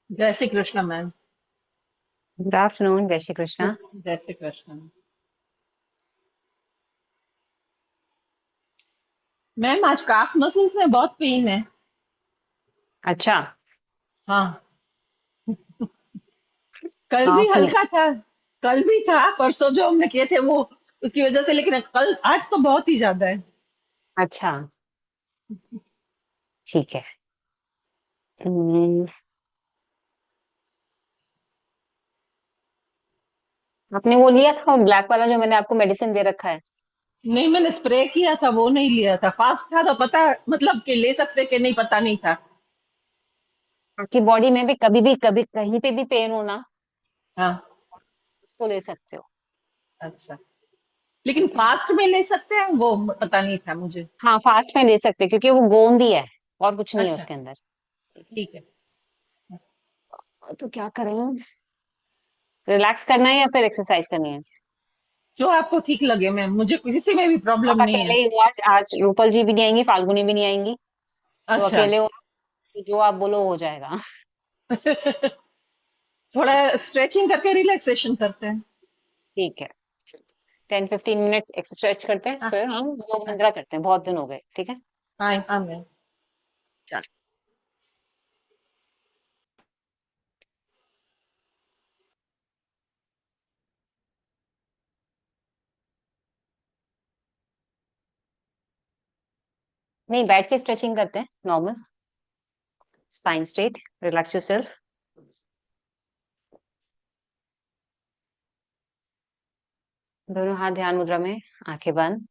जय Shri Krishna ma'am. Good afternoon, जय श्री कृष्णा। जय श्री कृष्ण। मैम आज काफ मसल्स में बहुत पेन है। अच्छा। हाँ। कल भी हाफ में। हल्का था। कल भी था, परसों जो हमने किए थे वो उसकी वजह से, लेकिन कल आज तो बहुत ही ज्यादा है। अच्छा, ठीक है। हम्म, आपने वो लिया था ब्लैक वाला जो मैंने आपको मेडिसिन दे रखा है? नहीं, मैंने स्प्रे किया था, वो नहीं लिया था। फास्ट था तो पता, मतलब कि ले सकते कि नहीं पता नहीं था। आपकी बॉडी में भी कभी कहीं पे भी पेन हो ना, हाँ। उसको ले सकते हो। अच्छा। लेकिन ठीक है। फास्ट में ले सकते हैं वो, पता नहीं था मुझे। हाँ, फास्ट में ले सकते हो क्योंकि वो गोंद ही है और कुछ नहीं है अच्छा। उसके अंदर। ठीक ठीक है। है, तो क्या करें? रिलैक्स करना है या फिर एक्सरसाइज करनी है? जो आपको ठीक लगे मैम, मुझे किसी में भी प्रॉब्लम आप नहीं अकेले है। ही हो आज? आज रूपल जी भी नहीं आएंगी, फाल्गुनी भी नहीं आएंगी, तो अच्छा। अकेले हो? तो जो आप बोलो हो जाएगा। थोड़ा स्ट्रेचिंग करके रिलैक्सेशन करते हैं। ठीक है, 10-15 मिनट्स एक्सरसाइज करते हैं, हाँ। फिर हम योग हाँ। निद्रा करते हैं। बहुत दिन हो गए, ठीक है। हाँ। हाँ मैम। चल। नहीं, बैठ के स्ट्रेचिंग करते हैं normal. Spine straight, relax yourself. दोनों हाथ ध्यान मुद्रा में, आंखें बंद।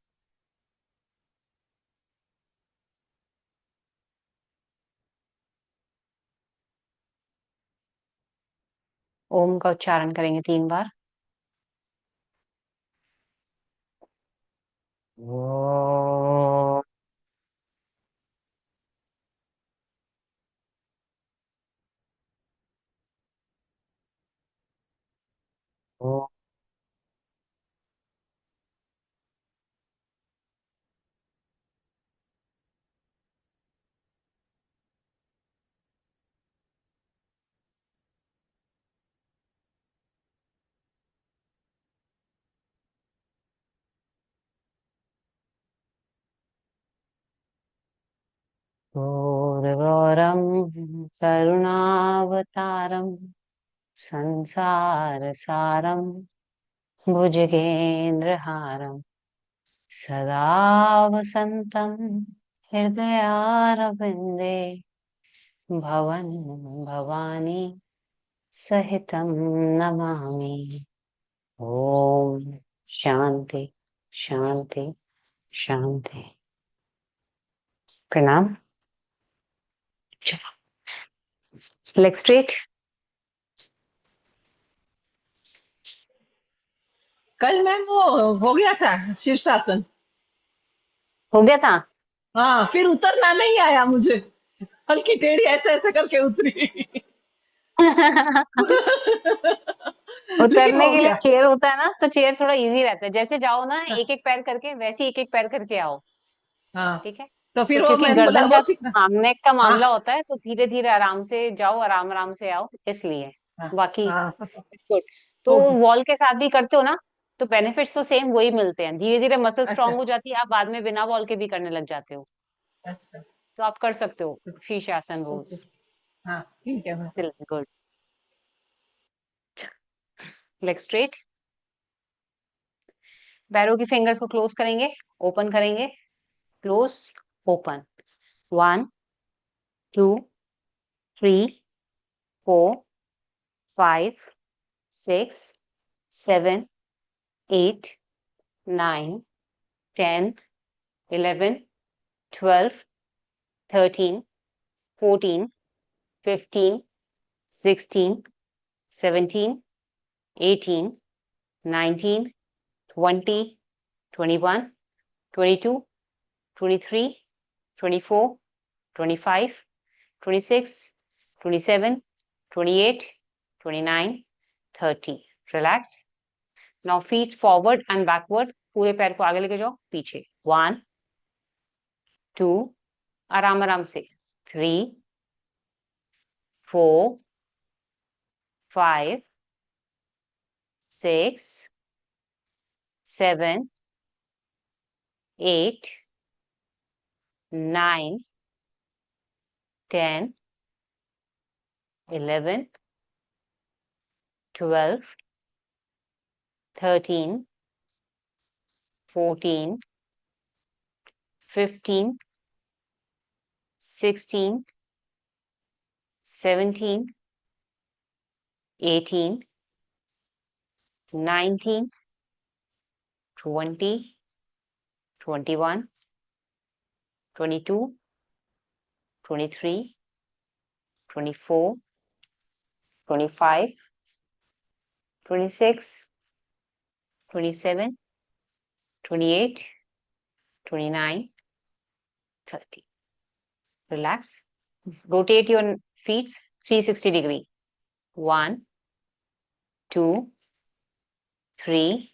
ओम का उच्चारण करेंगे 3 बार। ओ, ओ, गौरम करुणावतारम संसार सारम भुजगेंद्रहारम सदा वसंतम हृदयारविंदे भवन भवानी सहितं नमामि। ओम शांति शांति शांति। प्रणाम। Leg straight. कल मैम वो हो गया था शीर्षासन। हो गया था। हाँ, फिर उतरना नहीं आया मुझे। हल्की टेढ़ी ऐसे ऐसे करके उतरी। लेकिन उतरने हो के लिए गया। चेयर होता है ना, तो चेयर थोड़ा इजी रहता है। जैसे जाओ ना, हाँ। एक एक पैर करके, वैसे ही एक एक पैर करके आओ। हाँ। ठीक है। तो तो फिर वो क्योंकि मैंने बोला गर्दन वो का, सीखना। हाँ, नेक का हाँ। मामला होता है, तो धीरे धीरे आराम से जाओ, आराम आराम से आओ, इसलिए। हाँ। बाकी हाँ। गुड। तो हो। वॉल के साथ भी करते हो ना, तो बेनिफिट्स तो सेम वही मिलते हैं। धीरे धीरे मसल अच्छा। स्ट्रांग हो जाती है, आप बाद में बिना वॉल के भी करने लग जाते हो। अच्छा। तो आप कर सकते हो शीर्षासन ओके। रोज। हाँ, ठीक है मैम। गुड। Leg straight. पैरों की फिंगर्स को क्लोज करेंगे, ओपन करेंगे, close, open. 1, 2, 3, 4, 5, 6, 7, 8, 9, 10, 11, 12, 13, 14, 15, 16, 17, 18, 19, 20, 21, 22, 23, 24, 25, 26, 27, 28, 29, 30। Relax. Now feet forward and backward, पूरे पैर को आगे लेके जाओ, पीछे। 1, 2, आराम आराम से। 3, 4, 5, 6, 7, 8, 9, 10, 11, 12, 13, 14, 15, 16, 17, 18, 19, 20, 21, 22, 23, 24, 25, 26, 27, 28, 29, 30. Relax. Rotate your feet 360 degree. 1, 2, 3,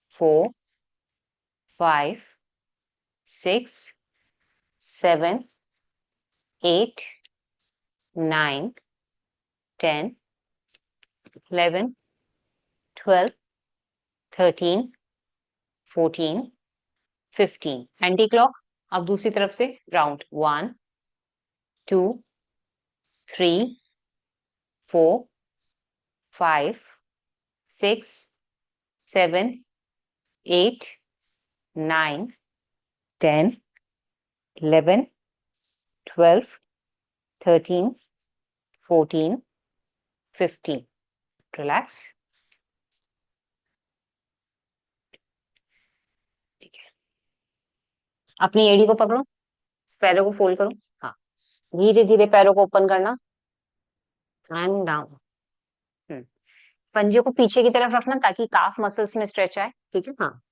4, 5, 6, 7, 8, 9, 10, 11, 12, 13, 14, 15. Anti clock. अब दूसरी तरफ से राउंड. 1, 2, 3, 4, 5, 6, 7, 8, 9, 10, 11, 12, 13, 14, 15. रिलैक्स. ठीक है. अपनी एड़ी को पकड़ो, पैरों को फोल्ड करो. हाँ, धीरे धीरे पैरों को ओपन करना. And down. पंजे को पीछे की तरफ रखना ताकि काफ मसल्स में स्ट्रेच आए. ठीक है. हाँ.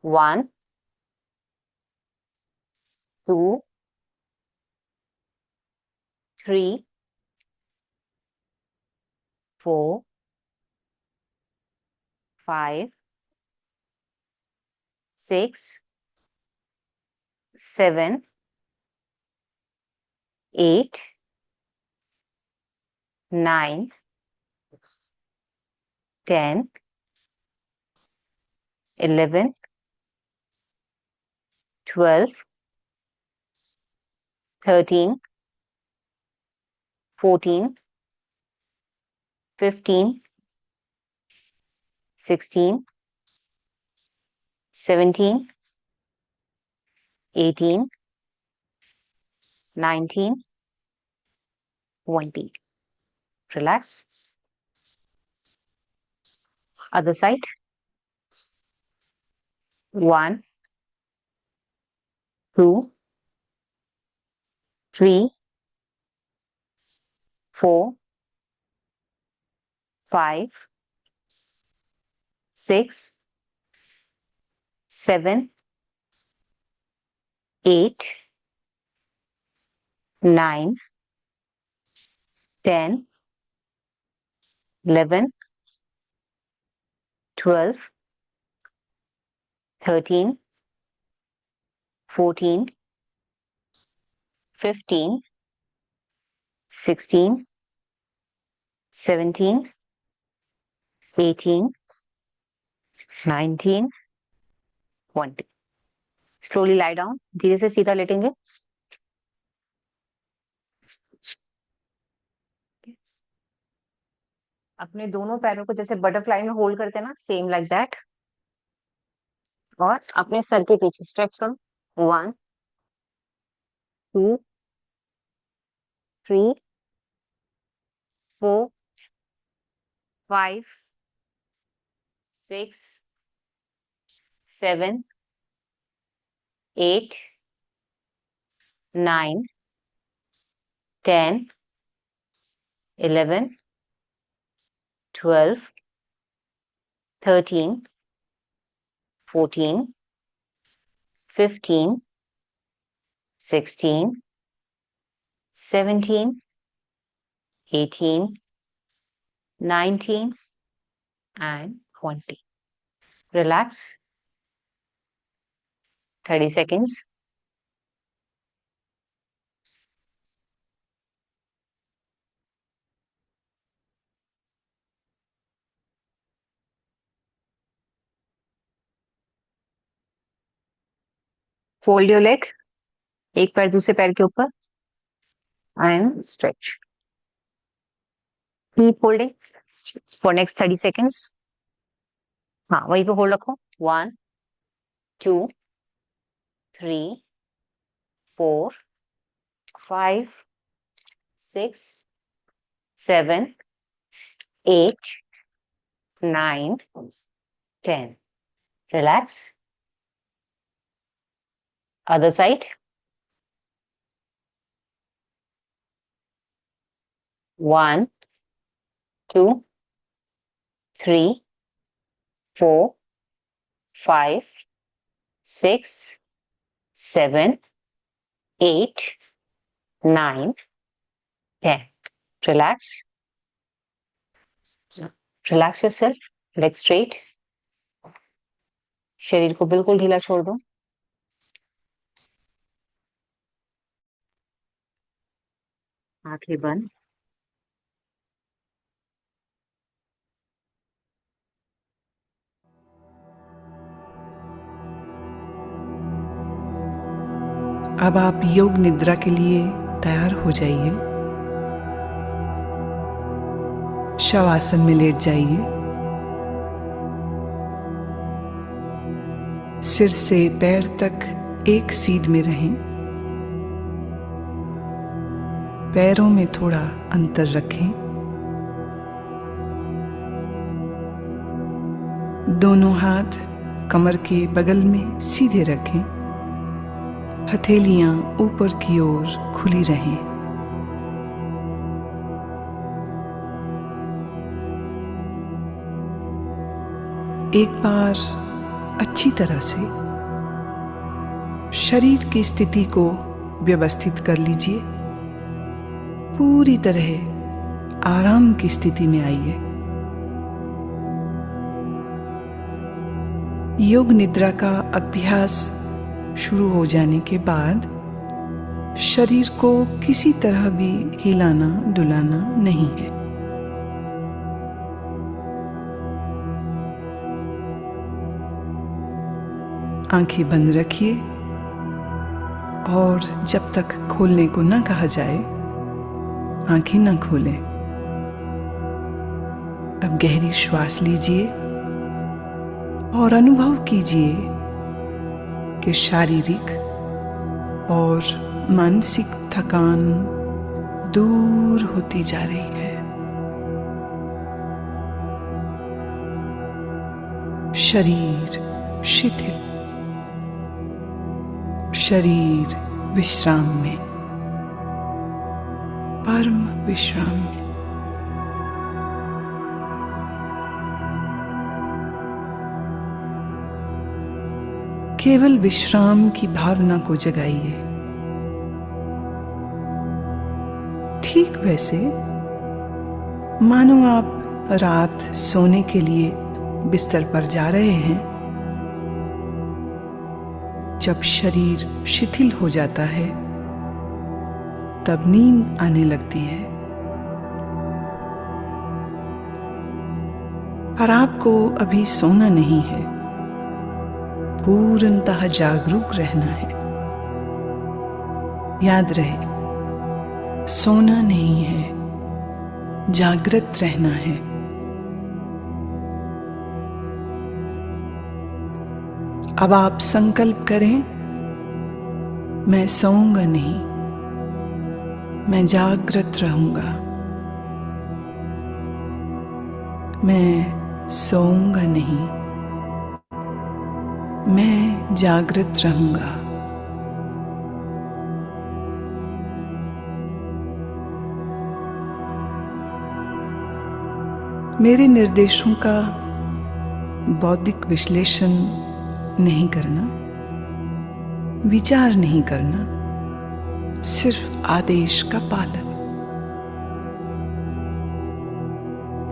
1, 2, 3, 4, 5, 6, 7, 8, 9, 10, 11, 12, 13, 14, 15, 16, 17, 18, 19, 20. Relax. Other side. 1, 2, 3, 4, 5, 6, 7, 8, 9, 10, 11, 12, 13, 14, 15, 16, 17, 18, 19, 20. Slowly lie down. धीरे से सीधा लेटेंगे. अपने दोनों पैरों को जैसे बटरफ्लाई में होल्ड करते हैं ना, सेम लाइक दैट. और अपने सर के पीछे स्ट्रेच करो. 1, 2, 3, 4, 5, 6, 7, 8, 9, 10, 11, 12, 13, 14, 15, 16, 17, 18, 19, and 20. Relax. 30 seconds. Fold your leg, एक पैर दूसरे पैर के ऊपर and stretch. Keep holding for next 30 seconds. हाँ, वहीं पे होल्ड रखो। 1 2 3 4 5 6 7 8 9 10। Relax. Other side. 1 2 3 4 5 6 7 8 9 10। Relax. Relax yourself. Leg straight. शरीर को बिल्कुल ढीला छोड़ दो। आंखें बंद। अब आप योग निद्रा के लिए तैयार हो जाइए। शवासन में लेट जाइए। सिर से पैर तक एक सीध में रहें। पैरों में थोड़ा अंतर रखें। दोनों हाथ कमर के बगल में सीधे रखें। हथेलियां ऊपर की ओर खुली रहें। एक बार अच्छी तरह से शरीर की स्थिति को व्यवस्थित कर लीजिए। पूरी तरह आराम की स्थिति में आइए। योग निद्रा का अभ्यास शुरू हो जाने के बाद शरीर को किसी तरह भी हिलाना डुलाना नहीं है। आंखें बंद रखिए और जब तक खोलने को ना कहा जाए आंखें ना खोलें। अब गहरी श्वास लीजिए और अनुभव कीजिए कि शारीरिक और मानसिक थकान दूर होती जा रही है। शरीर शिथिल, शरीर विश्राम में, परम विश्राम में। केवल विश्राम की भावना को जगाइए। ठीक वैसे मानो आप रात सोने के लिए बिस्तर पर जा रहे हैं। जब शरीर शिथिल हो जाता है तब नींद आने लगती है। पर आपको अभी सोना नहीं है, पूर्णतः जागरूक रहना है। याद रहे, सोना नहीं है, जागृत रहना है। अब आप संकल्प करें, मैं सोऊंगा नहीं, मैं जागृत रहूंगा। मैं सोऊंगा नहीं, मैं जागृत रहूंगा। मेरे निर्देशों का बौद्धिक विश्लेषण नहीं करना, विचार नहीं करना, सिर्फ आदेश का पालन।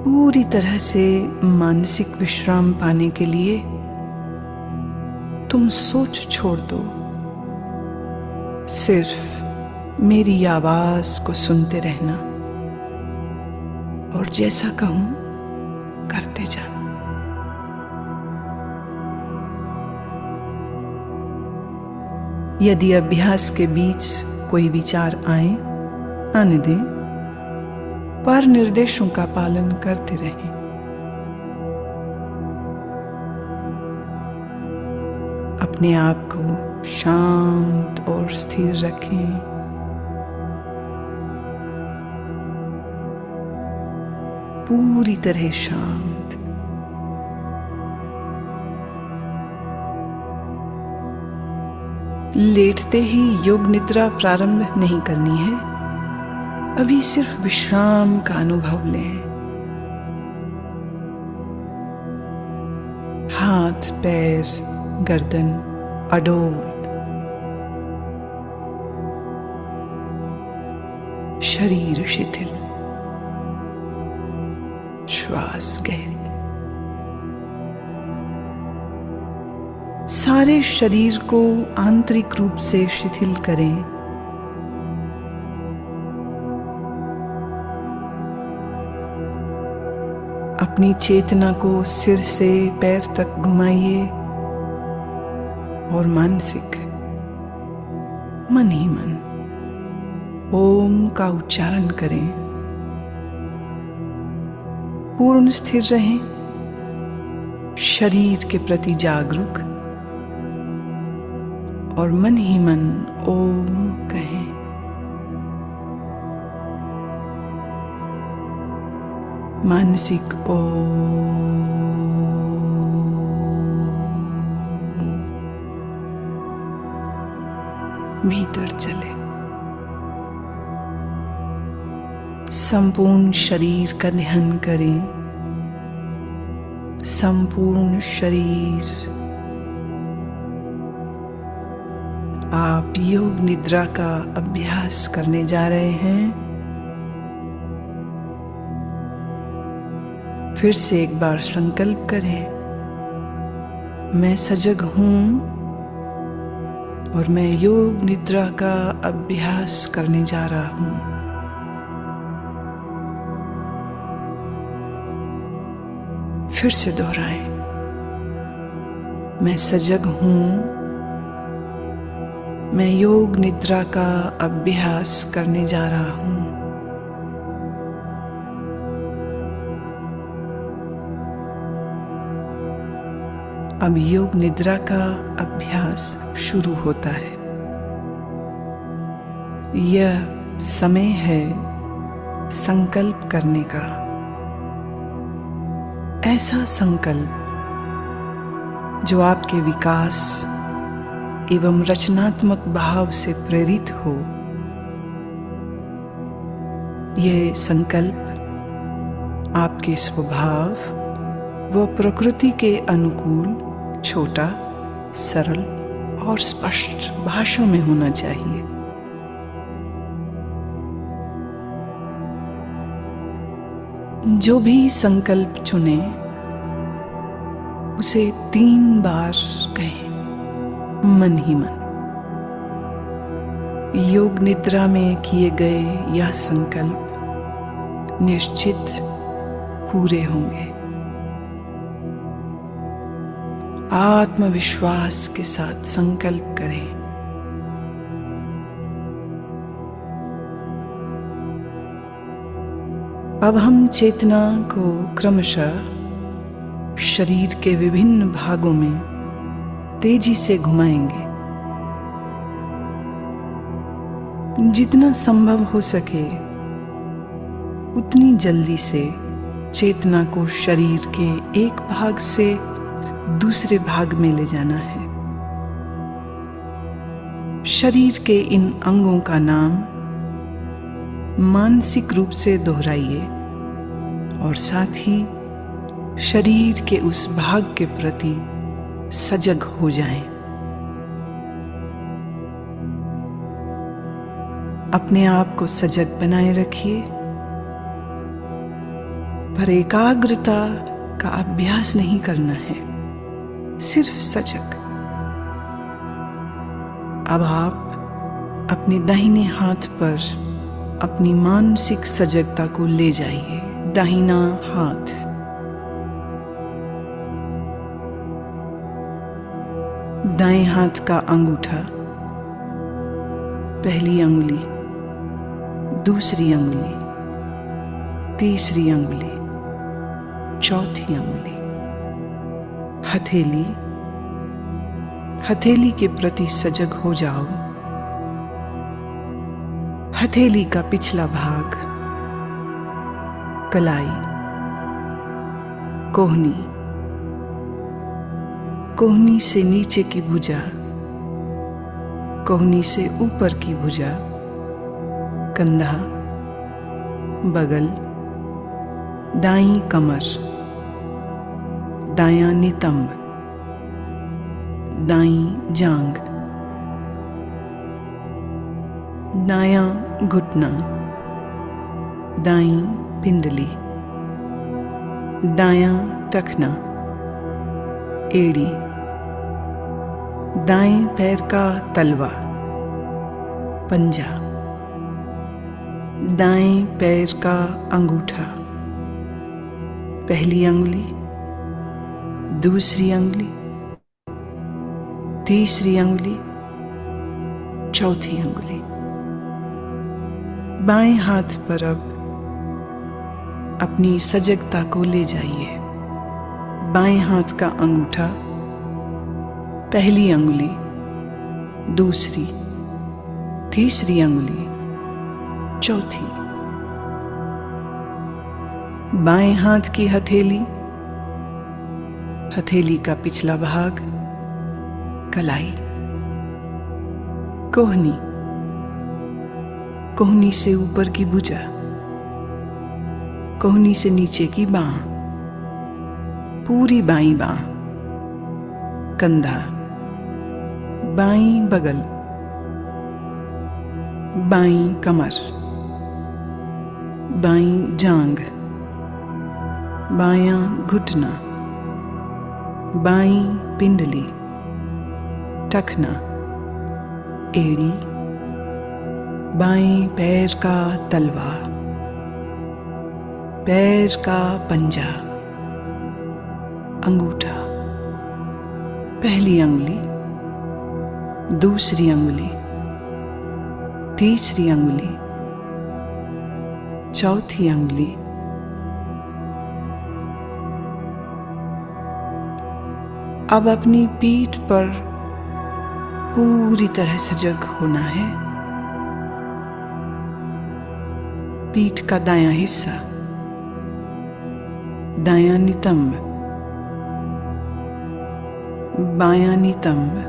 पूरी तरह से मानसिक विश्राम पाने के लिए तुम सोच छोड़ दो। सिर्फ मेरी आवाज को सुनते रहना और जैसा कहूं करते जाना। यदि अभ्यास के बीच कोई विचार आए, आने दें, पर निर्देशों का पालन करते रहें। अपने आप को शांत और स्थिर रखें। पूरी तरह शांत। लेटते ही योग निद्रा प्रारंभ नहीं करनी है। अभी सिर्फ विश्राम का अनुभव लें। हाथ, पैर, गर्दन अडोल, शरीर शिथिल, श्वास गहरी। सारे शरीर को आंतरिक रूप से शिथिल करें। अपनी चेतना को सिर से पैर तक घुमाइए और मानसिक मन ही मन ओम का उच्चारण करें। पूर्ण स्थिर रहें, शरीर के प्रति जागरूक और मन ही मन ओम कहें। मानसिक ओम, भीतर चले। संपूर्ण शरीर का ध्यान करें। संपूर्ण शरीर। आप योग निद्रा का अभ्यास करने जा रहे हैं। फिर से एक बार संकल्प करें, मैं सजग हूं और मैं योग निद्रा का अभ्यास करने जा रहा हूं। फिर से दोहराएं, मैं सजग हूं, मैं योग निद्रा का अभ्यास करने जा रहा हूं। अब योग निद्रा का अभ्यास शुरू होता है। यह समय है संकल्प करने का। ऐसा संकल्प जो आपके विकास एवं रचनात्मक भाव से प्रेरित हो। यह संकल्प आपके स्वभाव व प्रकृति के अनुकूल, छोटा, सरल और स्पष्ट भाषा में होना चाहिए। जो भी संकल्प चुने उसे 3 बार कहें, मन ही मन। योग निद्रा में किए गए यह संकल्प निश्चित पूरे होंगे। आत्मविश्वास के साथ संकल्प करें। अब हम चेतना को क्रमशः शरीर के विभिन्न भागों में तेजी से घुमाएंगे। जितना संभव हो सके उतनी जल्दी से चेतना को शरीर के एक भाग से दूसरे भाग में ले जाना है। शरीर के इन अंगों का नाम मानसिक रूप से दोहराइए और साथ ही शरीर के उस भाग के प्रति सजग हो जाएं। अपने आप को सजग बनाए रखिए, पर एकाग्रता का अभ्यास नहीं करना है, सिर्फ सजग। अब आप अपने दाहिने हाथ पर अपनी मानसिक सजगता को ले जाइए। दाहिना हाथ, दाएं हाथ का अंगूठा पहली अंगुली, दूसरी अंगुली, तीसरी अंगुली, चौथी अंगुली। हथेली, हथेली के प्रति सजग हो जाओ। हथेली का पिछला भाग, कलाई, कोहनी, कोहनी से नीचे की भुजा, कोहनी से ऊपर की भुजा, कंधा, बगल, दाईं कमर, दायां नितंब, दाईं जांघ, दायां घुटना, दाईं पिंडली, दायां टखना, एड़ी, दाएं पैर का तलवा, पंजा, दाएं पैर का अंगूठा, पहली अंगुली, दूसरी अंगुली, तीसरी अंगुली, चौथी अंगुली। बाएं हाथ पर अब अपनी सजगता को ले जाइए। बाएं हाथ का अंगूठा, पहली अंगुली, दूसरी, तीसरी अंगुली, चौथी। बाएं हाथ की हथेली, हथेली का पिछला भाग, कलाई, कोहनी, कोहनी से ऊपर की भुजा, कोहनी से नीचे की बांह, पूरी बाईं बांह, कंधा, बाईं बगल, बाईं कमर, बाईं जांघ, बायां घुटना, बाईं पिंडली, टखना, एड़ी, बाएं पैर का तलवा, पैर का पंजा, अंगूठा, पहली अंगुली, दूसरी अंगुली, तीसरी अंगुली, चौथी अंगुली। अब अपनी पीठ पर पूरी तरह सजग होना है। पीठ का दायां हिस्सा, दायां नितंब, बायां नितंब,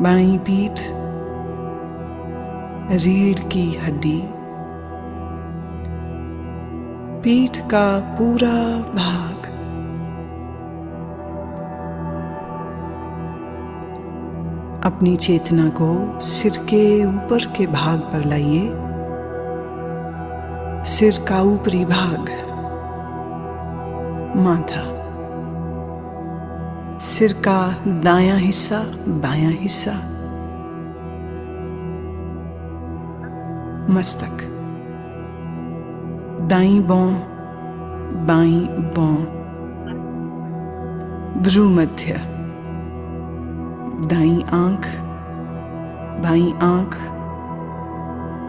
बाईं पीठ, रीढ़ की हड्डी, पीठ का पूरा भाग। अपनी चेतना को सिर के ऊपर के भाग पर लाइए। सिर का ऊपरी भाग, माथा, सिर का दायां हिस्सा, बायां हिस्सा, मस्तक, दाईं बौं, बाईं बौं, भ्रूमध्य, दाईं आंख, बाईं आंख,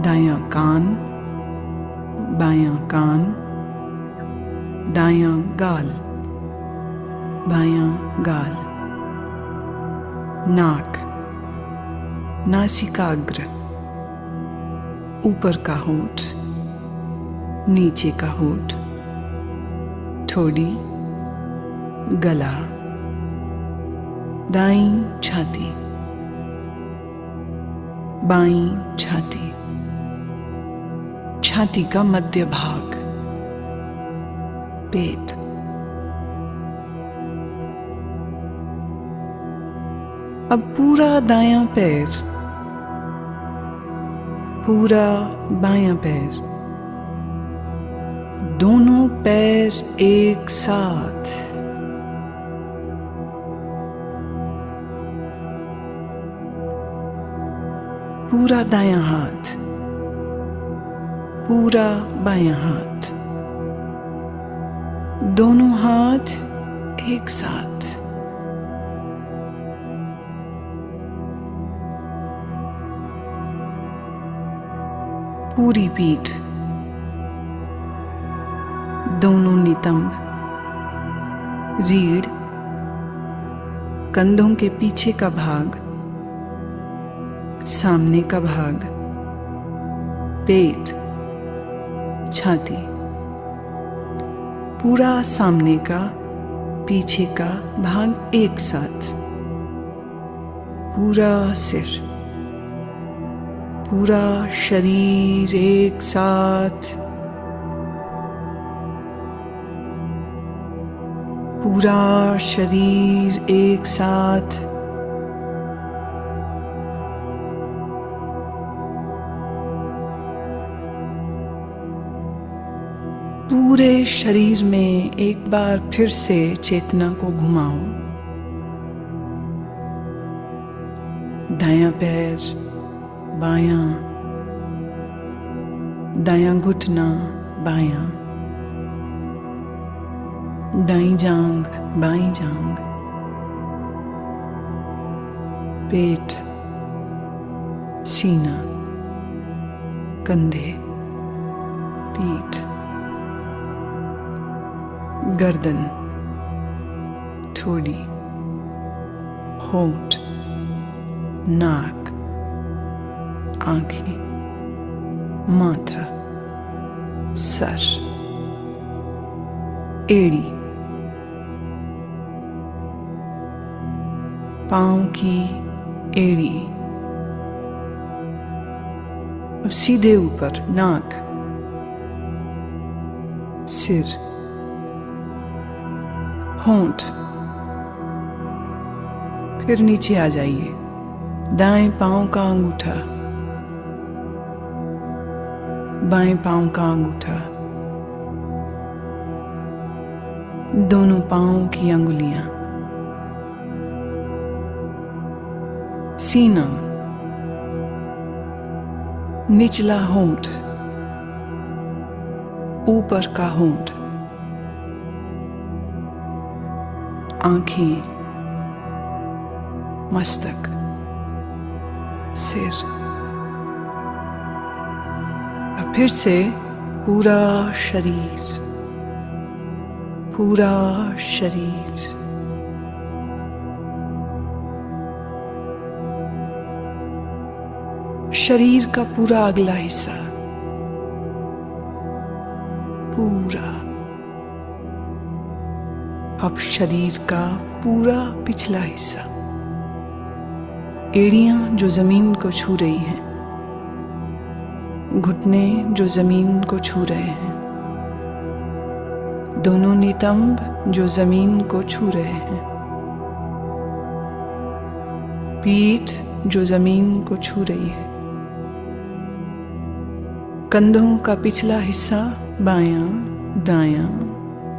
दायां कान, बायां कान, दायां गाल, बायां गाल, नाक, नासिकाग्र, ऊपर का होंठ, नीचे का होंठ, ठोड़ी, गला, दाईं छाती, बाईं छाती, छाती का मध्य भाग, पेट, अब पूरा दायां पैर, पूरा बायां पैर, दोनों पैर एक साथ, पूरा दायां हाथ, पूरा बायां हाथ, दोनों हाथ एक साथ, पूरी पीठ, दोनों नितंब, रीढ़, कंधों के पीछे का भाग, सामने का भाग, पेट, छाती, पूरा सामने का पीछे का भाग एक साथ, पूरा सिर, पूरा शरीर एक साथ, पूरा शरीर एक साथ, पूरे शरीर में एक बार फिर से चेतना को घुमाओ। दायां पैर, बायां, दायां घुटना, बायां, दाईं जांघ, बाईं जांघ, पेट, सीना, कंधे, पीठ, गर्दन, ठोड़ी, होंठ, नाक, आंखें, माथा, सर, एड़ी, पांव की एड़ी, अब सीधे ऊपर नाक, सिर, होंठ, फिर नीचे आ जाइए। दाएं पांव का अंगूठा, बाएं पांव का अंगूठा, दोनों पांव की अंगुलियां, सीना, निचला होंठ, ऊपर का होंठ, आंखें, मस्तक, सिर, और फिर से पूरा शरीर, पूरा शरीर, शरीर का पूरा अगला हिस्सा, पूरा। अब शरीर का पूरा पिछला हिस्सा, एड़ियां जो जमीन को छू रही हैं, घुटने जो जमीन को छू रहे हैं, दोनों नितंब जो जमीन को छू रहे हैं, पीठ जो जमीन को छू रही है, कंधों का पिछला हिस्सा बायां दायां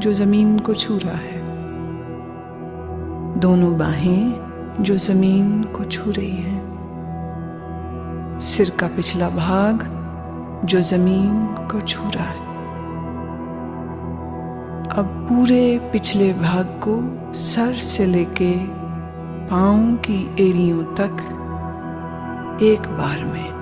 जो जमीन को छू रहा है, दोनों बाहें जो जमीन को छू रही हैं, सिर का पिछला भाग जो जमीन को छू रहा है। अब पूरे पिछले भाग को सर से लेके पांव की एड़ियों तक एक बार में।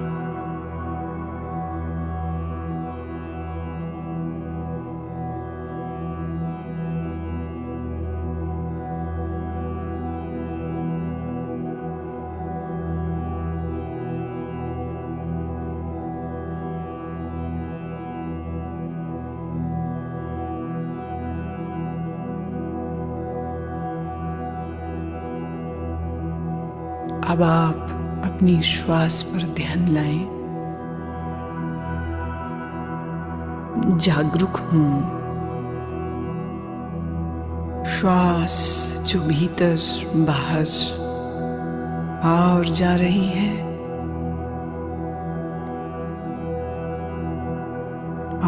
अब आप अपनी श्वास पर ध्यान लाएं, जागरूक हों। श्वास जो भीतर बाहर आ और जा रही है,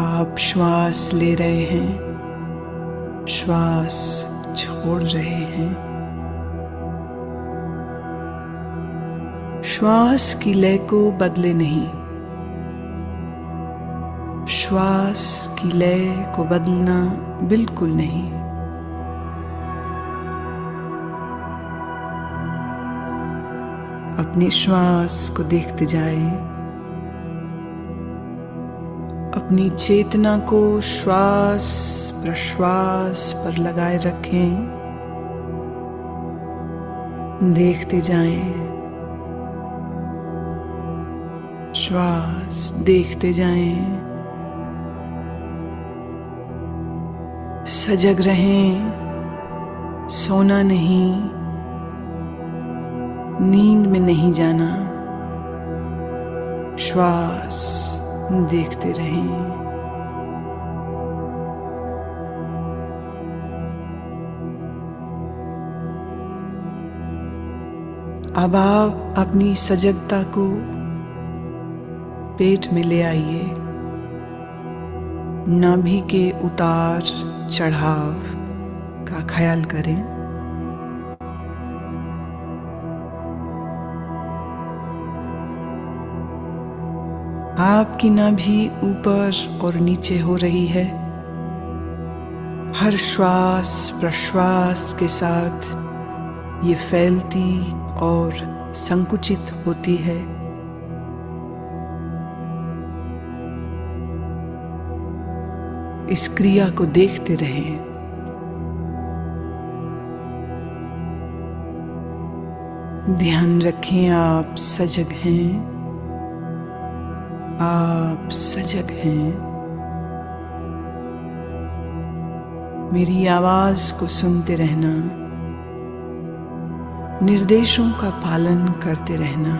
आप श्वास ले रहे हैं, श्वास छोड़ रहे हैं। श्वास की लय को बदले नहीं, श्वास की लय को बदलना बिल्कुल नहीं। अपने श्वास को देखते जाएं, अपनी चेतना को श्वास प्रश्वास पर लगाए रखें। देखते जाएं, श्वास देखते जाएं। सजग रहें, सोना नहीं, नींद में नहीं जाना। श्वास देखते रहें। अब आप अपनी सजगता को पेट में ले आइए। नाभि के उतार चढ़ाव का ख्याल करें। आपकी नाभि ऊपर और नीचे हो रही है। हर श्वास प्रश्वास के साथ ये फैलती और संकुचित होती है। इस क्रिया को देखते रहें। ध्यान रखें, आप सजग हैं। आप सजग हैं। मेरी आवाज को सुनते रहना, निर्देशों का पालन करते रहना।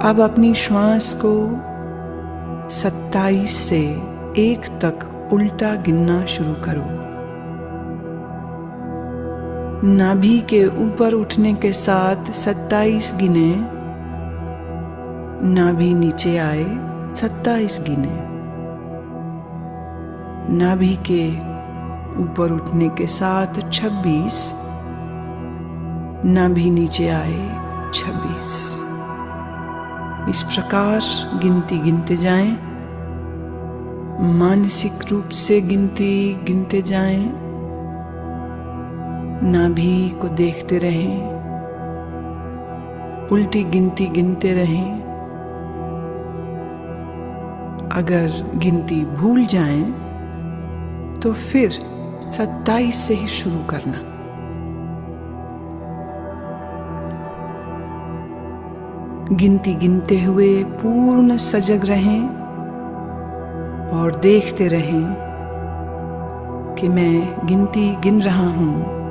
अब अपनी श्वास को 27 से 1 तक उल्टा गिनना शुरू करो। नाभि के ऊपर उठने के साथ 27 गिने, नाभि नीचे आए 27 गिने। नाभि के ऊपर उठने के साथ 26, नाभि नीचे आए 26। इस प्रकार गिनती गिनते जाएं। मानसिक रूप से गिनती गिनते जाएं। नाभि को देखते रहें। उल्टी गिनती गिनते रहें। अगर गिनती भूल जाएं तो फिर 27 से ही शुरू करना। गिनती गिनते हुए पूर्ण सजग रहें और देखते रहें कि मैं गिनती गिन रहा हूं।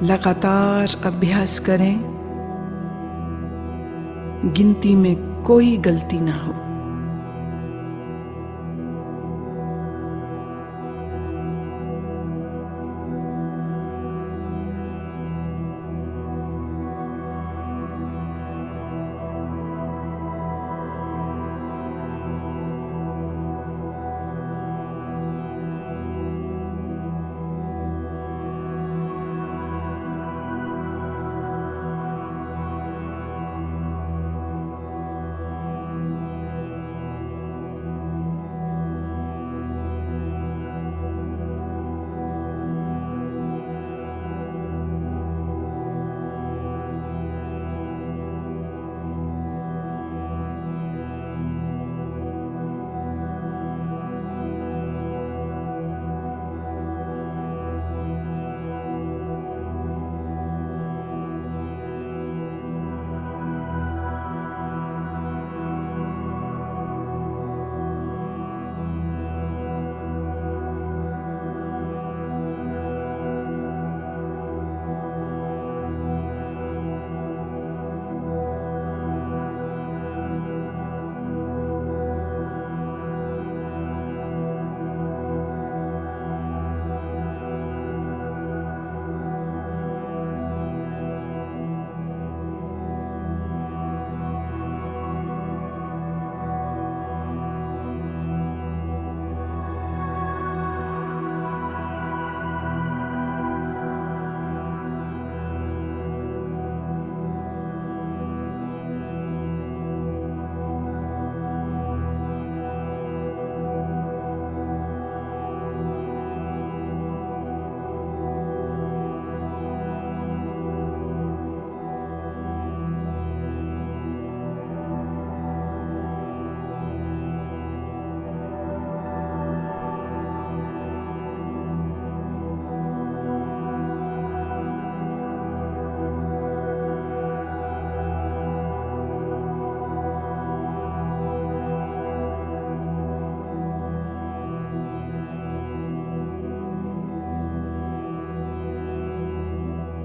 लगातार अभ्यास करें। गिनती में कोई गलती ना हो।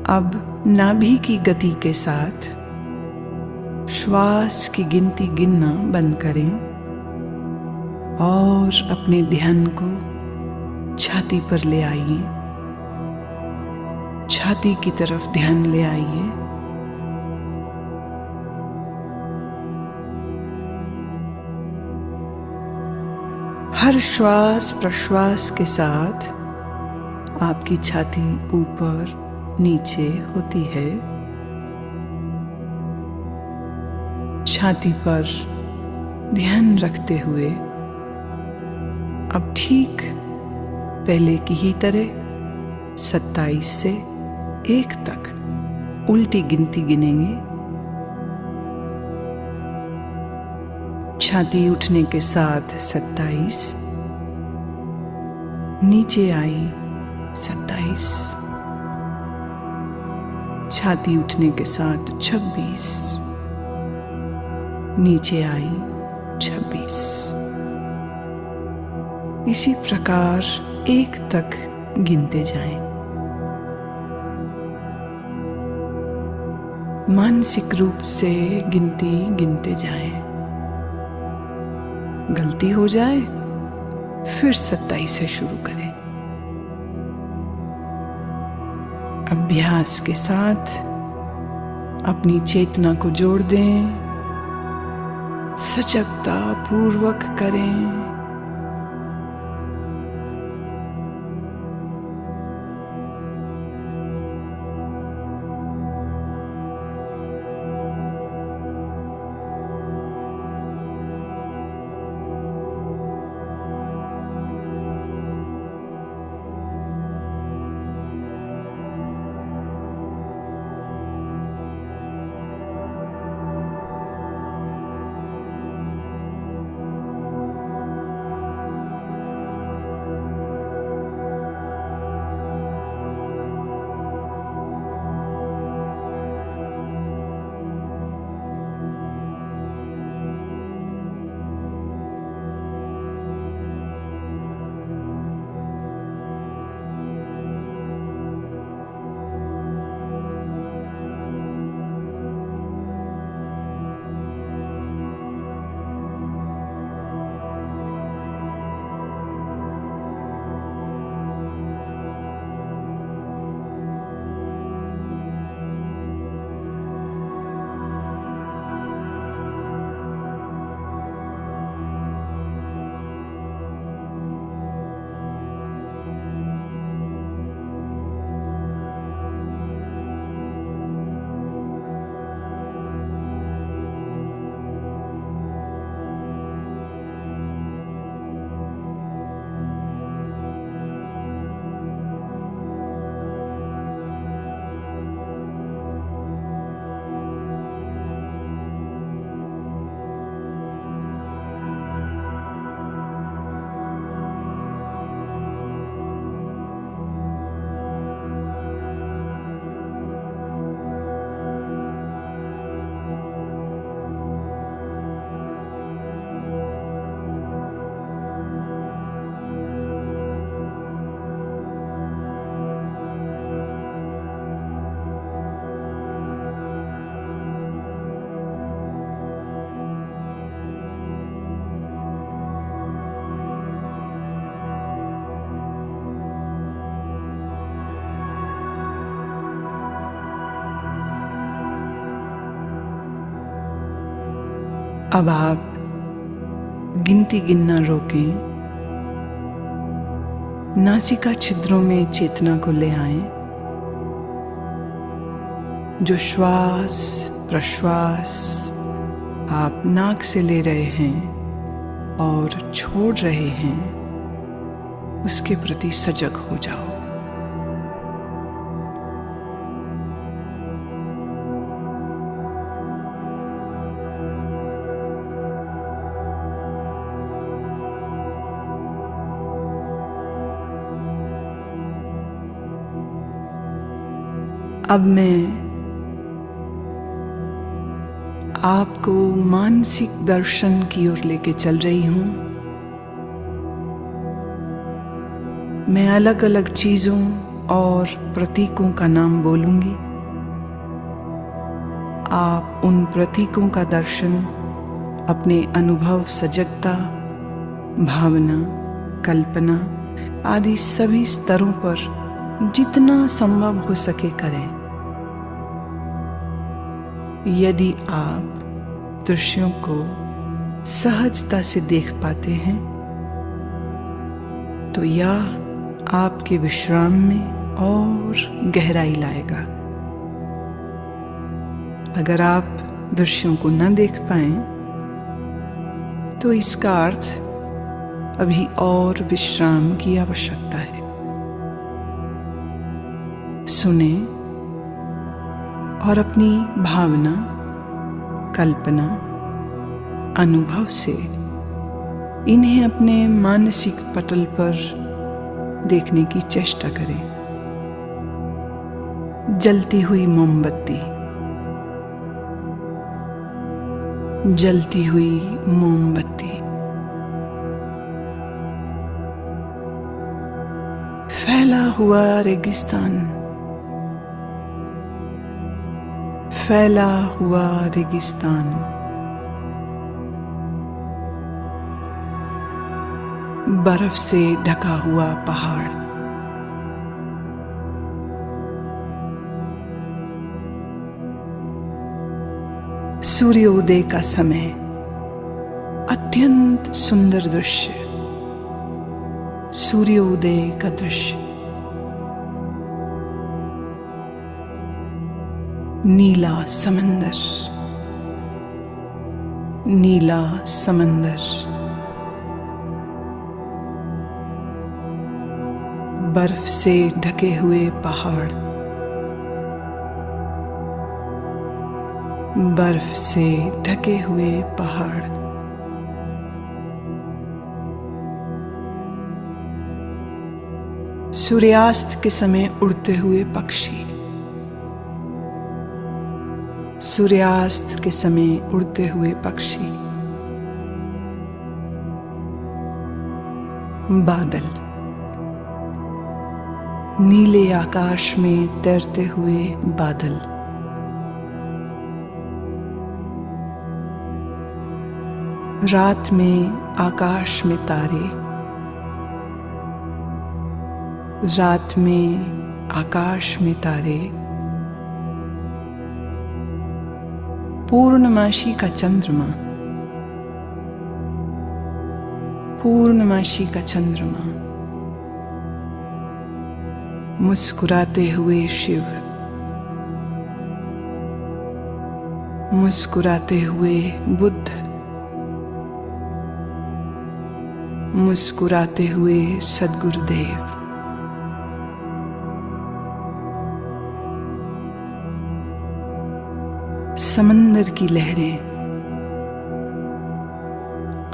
अब नाभि की गति के साथ श्वास की गिनती गिनना बंद करें और अपने ध्यान को छाती पर ले आइए। छाती की तरफ ध्यान ले आइए। हर श्वास प्रश्वास के साथ आपकी छाती ऊपर नीचे होती है। छाती पर ध्यान रखते हुए अब ठीक पहले की ही तरह 27 से 1 तक उल्टी गिनती गिनेंगे। छाती उठने के साथ 27, नीचे आई 27, छाती उठने के साथ 26, नीचे आई 26। इसी प्रकार 1 तक गिनते जाएं। मानसिक रूप से गिनती गिनते जाएं। गलती हो जाए फिर 27 से शुरू करें। अभ्यास के साथ अपनी चेतना को जोड़ दें, सजगता पूर्वक करें। अब आप गिनती गिनना रोकें। नासिका छिद्रों में चेतना को ले आएं। जो श्वास प्रश्वास आप नाक से ले रहे हैं और छोड़ रहे हैं, उसके प्रति सजग हो जाओ। अब मैं आपको मानसिक दर्शन की ओर लेके चल रही हूं। मैं अलग अलग चीजों और प्रतीकों का नाम बोलूंगी। आप उन प्रतीकों का दर्शन अपने अनुभव, सजगता, भावना, कल्पना आदि सभी स्तरों पर जितना संभव हो सके करें। यदि आप दृश्यों को सहजता से देख पाते हैं तो यह आपके विश्राम में और गहराई लाएगा। अगर आप दृश्यों को न देख पाएं तो इसका अर्थ अभी और विश्राम की आवश्यकता है। सुने और अपनी भावना, कल्पना, अनुभव से इन्हें अपने मानसिक पटल पर देखने की चेष्टा करें। जलती हुई मोमबत्ती, जलती हुई मोमबत्ती, फैला हुआ रेगिस्तान, फैला हुआ रेगिस्तान, बर्फ से ढका हुआ पहाड़, सूर्योदय का समय, अत्यंत सुंदर दृश्य, सूर्योदय का दृश्य, नीला समंदर, नीला समंदर, बर्फ से ढके हुए पहाड़, बर्फ से ढके हुए पहाड़, सूर्यास्त के समय उड़ते हुए पक्षी, सूर्यास्त के समय उड़ते हुए पक्षी, बादल, नीले आकाश में तैरते हुए बादल, रात में आकाश में तारे, रात में आकाश में तारे, पूर्णमासी का चंद्रमा, पूर्णमासी का चंद्रमा, मुस्कुराते हुए शिव, मुस्कुराते हुए बुद्ध, मुस्कुराते हुए सद्गुरुदेव, समंदर की लहरें,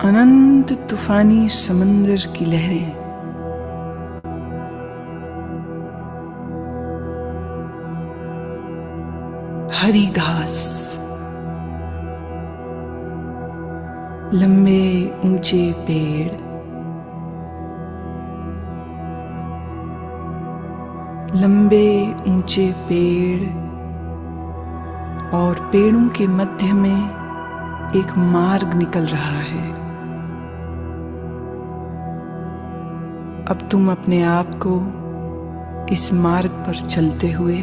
अनंत तूफानी समंदर की लहरें, हरी घास, लंबे ऊंचे पेड़, लंबे ऊंचे पेड़ और पेड़ों के मध्य में एक मार्ग निकल रहा है। अब तुम अपने आप को इस मार्ग पर चलते हुए,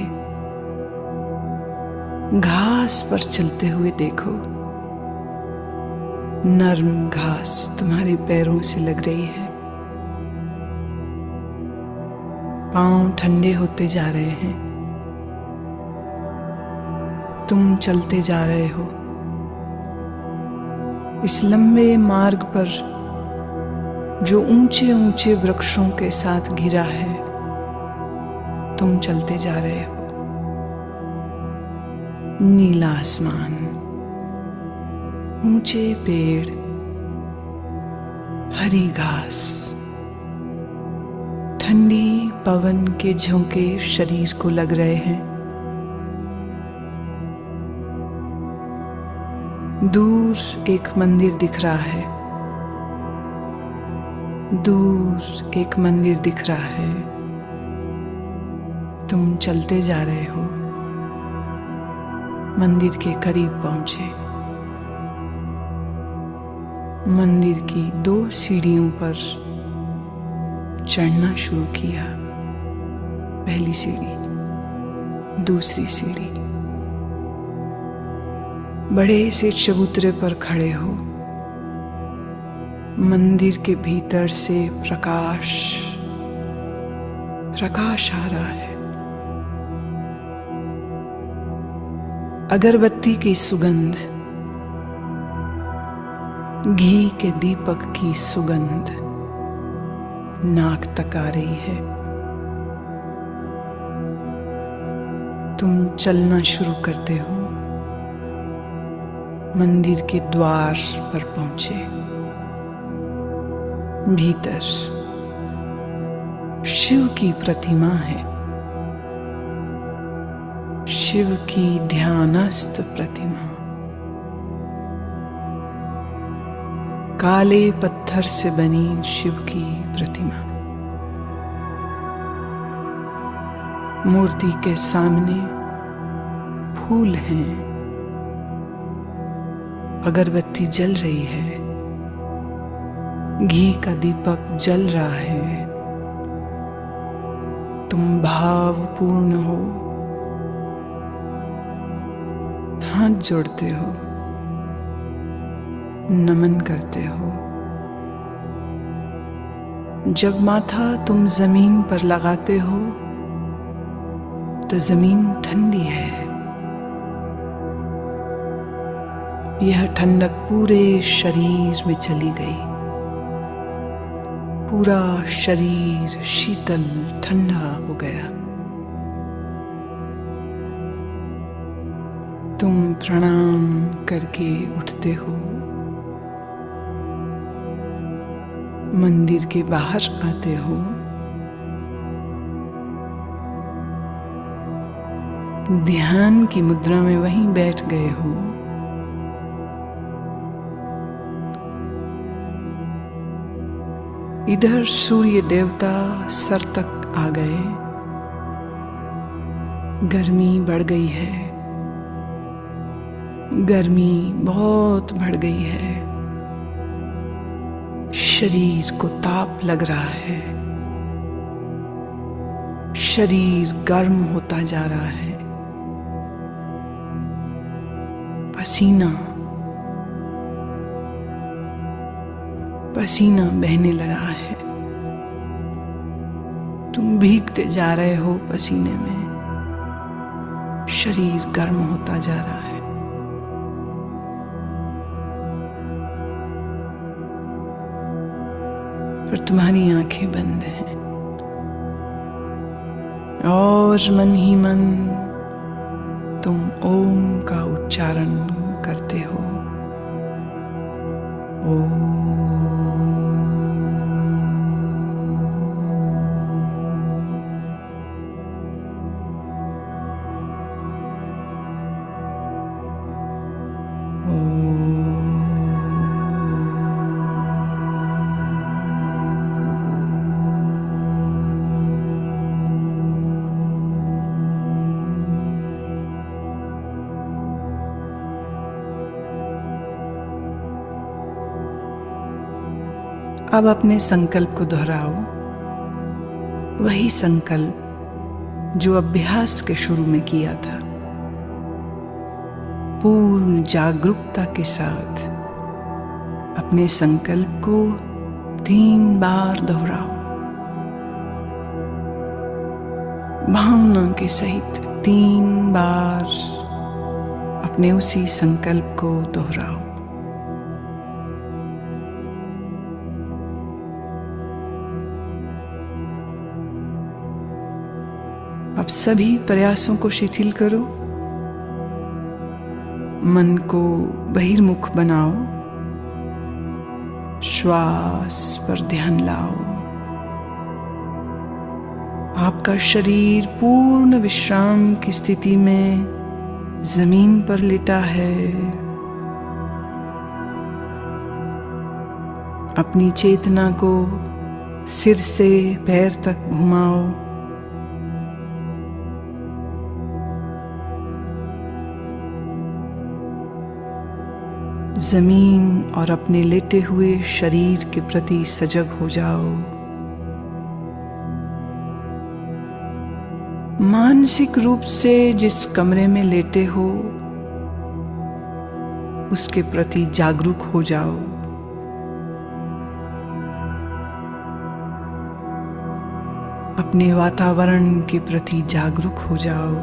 घास पर चलते हुए देखो। नर्म घास तुम्हारे पैरों से लग रही है, पांव ठंडे होते जा रहे हैं, तुम चलते जा रहे हो इस लंबे मार्ग पर जो ऊंचे ऊंचे वृक्षों के साथ घिरा है। तुम चलते जा रहे हो, नीला आसमान, ऊंचे पेड़, हरी घास, ठंडी पवन के झोंके शरीर को लग रहे हैं। दूर एक मंदिर दिख रहा है, दूर एक मंदिर दिख रहा है। तुम चलते जा रहे हो, मंदिर के करीब पहुंचे। मंदिर की 2 सीढ़ियों पर चढ़ना शुरू किया। पहली सीढ़ी, दूसरी सीढ़ी। बड़े से चबूतरे पर खड़े हो। मंदिर के भीतर से प्रकाश आ रहा है। अगरबत्ती की सुगंध, घी के दीपक की सुगंध नाक तक आ रही है। तुम चलना शुरू करते हो। मंदिर के द्वार पर पहुंचे। भीतर शिव की प्रतिमा है, शिव की ध्यानस्थ प्रतिमा। काले पत्थर से बनी शिव की प्रतिमा। मूर्ति के सामने फूल हैं, अगरबत्ती जल रही है, घी का दीपक जल रहा है। तुम भावपूर्ण हो, हाथ जोड़ते हो, नमन करते हो। जब माथा तुम जमीन पर लगाते हो तो जमीन ठंडी है। यह ठंडक पूरे शरीर में चली गई। पूरा शरीर शीतल ठंडा हो गया। तुम प्रणाम करके उठते हो, मंदिर के बाहर आते हो। ध्यान की मुद्रा में वहीं बैठ गए हो। इधर सूर्य देवता सर तक आ गए। गर्मी बढ़ गई है, गर्मी बहुत बढ़ गई है। शरीर को ताप लग रहा है, शरीर गर्म होता जा रहा है। पसीना बहने लगा है। तुम भीगते जा रहे हो पसीने में। शरीर गर्म होता जा रहा है। पर तुम्हारी आंखें बंद हैं और मन ही मन तुम ओम का उच्चारण करते हो। ओम। अब अपने संकल्प को दोहराओ। वही संकल्प जो अभ्यास के शुरू में किया था। पूर्ण जागरूकता के साथ अपने संकल्प को 3 बार दोहराओ। भावना के सहित 3 बार अपने उसी संकल्प को दोहराओ। अब सभी प्रयासों को शिथिल करो। मन को बहिर्मुख बनाओ। श्वास पर ध्यान लाओ। आपका शरीर पूर्ण विश्राम की स्थिति में जमीन पर लेटा है। अपनी चेतना को सिर से पैर तक घुमाओ। जमीन और अपने लेटे हुए शरीर के प्रति सजग हो जाओ। मानसिक रूप से जिस कमरे में लेटे हो उसके प्रति जागरूक हो जाओ। अपने वातावरण के प्रति जागरूक हो जाओ।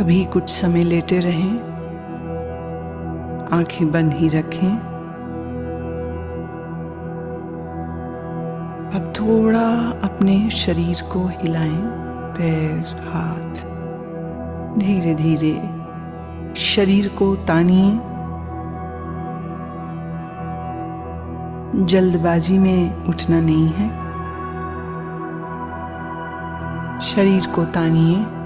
अभी कुछ समय लेटे रहें, आंखें बंद ही रखें। अब थोड़ा अपने शरीर को हिलाएं, पैर, हाथ। धीरे धीरे शरीर को तानिए। जल्दबाजी में उठना नहीं है। शरीर को तानिए।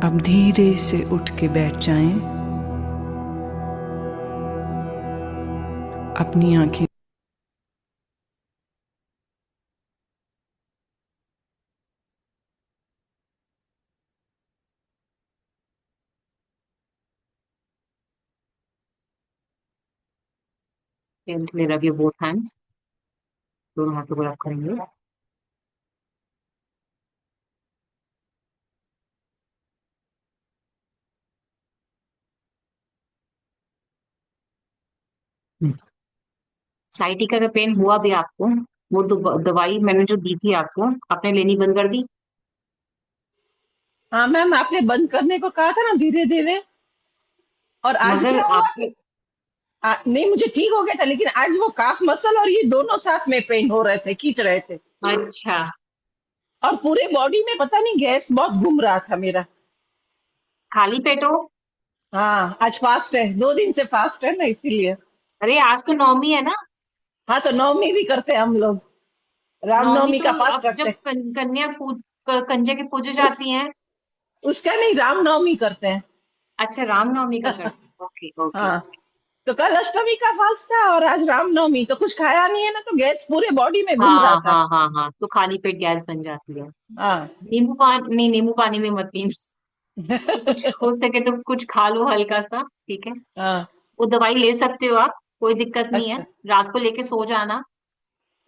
अब धीरे से उठ के बैठ जाएं। अपनी आंखें Gently rub your both hands. दोनों हाथों को रब करेंगे। साइटिका का पेन हुआ भी आपको, वो दवाई मैंने जो दी थी आपको, आपने लेनी बंद कर दी? हाँ मैम, आपने बंद करने को कहा था ना धीरे धीरे। और आज मगर क्या हुआ आपको कि नहीं, मुझे ठीक हो गया था, लेकिन आज वो काफ मसल और ये दोनों साथ में पेन हो रहे थे, खींच रहे थे। अच्छा, और पूरे बॉडी में पता नहीं गैस बहुत घूम रहा था मेरा। खाली पेट हो? हाँ, आज फास्ट है, 2 दिन से फास्ट है ना, इसीलिए। अरे आज तो नवमी है ना। हाँ, तो नवमी भी करते हैं हम लोग, नवमी रामनवमी तो का फास्ट अब रखते जब हैं। कन्या कंजक की पूजे उस जाती हैं। उसका नहीं, रामनवमी करते हैं। अच्छा, रामनवमी का करते हैं। Okay okay. हाँ, तो कल अष्टमी का फास्ट था और आज रामनवमी, तो कुछ खाया नहीं है ना, तो गैस पूरे बॉडी में घूम रहा हाँ था। हाँ हाँ हाँ, तो खाली पेट गैस बन जाती है। हाँ। नींबू पानी नहीं, नींबू पानी में मत पीना। तो कुछ हो सके तो कुछ खा लो हल्का सा, ठीक है। हाँ। वो दवाई ले सकते हो आप, कोई दिक्कत नहीं है। अच्छा। रात को लेके सो जाना,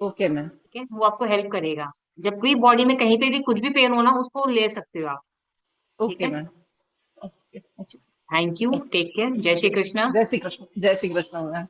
ओके मैम। ठीक है, वो आपको हेल्प करेगा। जब भी बॉडी में कहीं पे भी कुछ भी पेन हो ना, उसको ले सकते हो आप, ठीक ओके है। Ma'am. Okay. Thank you, take care, जय श्री कृष्णा। जय श्री कृष्ण, जय श्री कृष्ण मैम।